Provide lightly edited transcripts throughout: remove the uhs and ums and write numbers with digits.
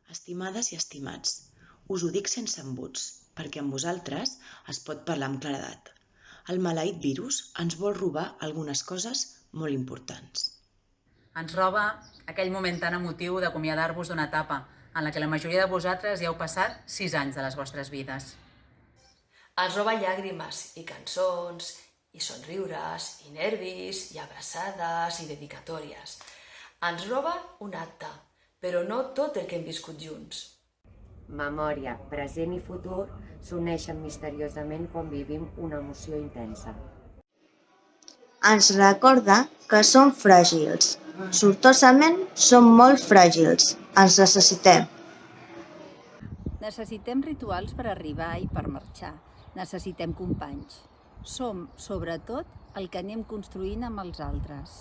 Estimades i estimats, us ho dic sense embuts, perquè amb vosaltres es pot parlar amb claredat. El maleït virus ens vol robar algunes coses molt importants. Ens roba aquell moment tan emotiu d'acomiadar-vos d'una etapa en la que la majoria de vosaltres ja heu passat 6 anys de les vostres vides. Ens roba llàgrimes i cançons, i somriures, i nervis, i abraçades, i dedicatòries. Ens roba un acte, però no tot el que hem viscut junts. Memòria, present i futur s'uneixen misteriosament quan vivim una emoció intensa. Ens recorda que som fràgils. Sortosament som molt fràgils. Ens necessitem. Necessitem rituals per arribar i per marxar. Necessitem companys. Som, sobretot, el que anem construint amb els altres.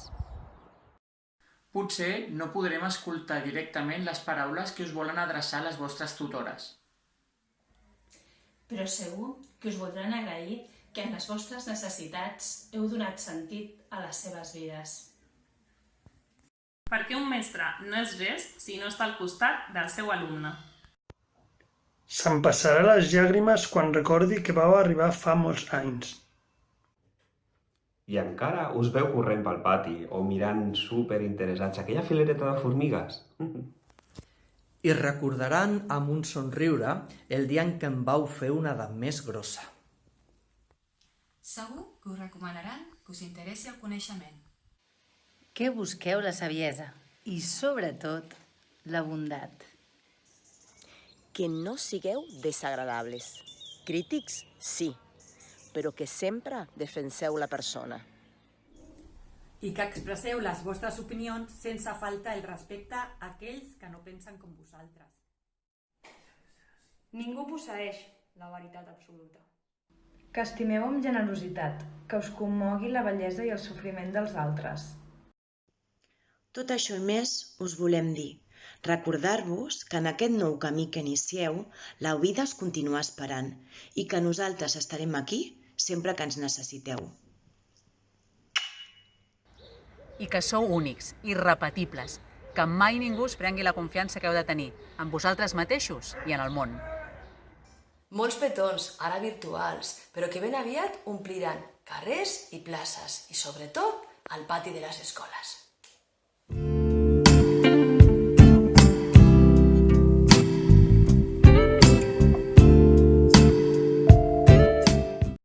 Potser no podrem escoltar directament les paraules que us volen adreçar les vostres tutores. Però segur que us voldran agrair que en les vostres necessitats heu donat sentit a les seves vides. Perquè un mestre no és res si no està al costat del seu alumne. Se'm passarà les llàgrimes quan recordi que vau arribar fa molts anys. I encara us veu corrent pel pati o mirant superinteressats aquella filereta de formigues. I recordaran amb un somriure el dia en què em vau fer una edat més grossa. Segur que us recomanaran que us interessi el coneixement. Que busqueu la saviesa i, sobretot, la bondat. Que no sigueu desagradables. Crítics, sí, però que sempre defenseu la persona. I que expresseu les vostres opinions sense faltar el respecte a aquells que no pensen com vosaltres. Ningú posseeix la veritat absoluta. Que estimeu amb generositat, que us commogui la bellesa i el sofriment dels altres. Tot això i més us volem dir. Recordar-vos que en aquest nou camí que inicieu, la vida us continua esperant i que nosaltres estarem aquí sempre que ens necessiteu. I que sou únics, irrepetibles, que mai ningú us prengui la confiança que heu de tenir, en vosaltres mateixos i en el món. Molts petons, ara virtuals, però que ben aviat ompliran carrers i places i, sobretot, el pati de les escoles.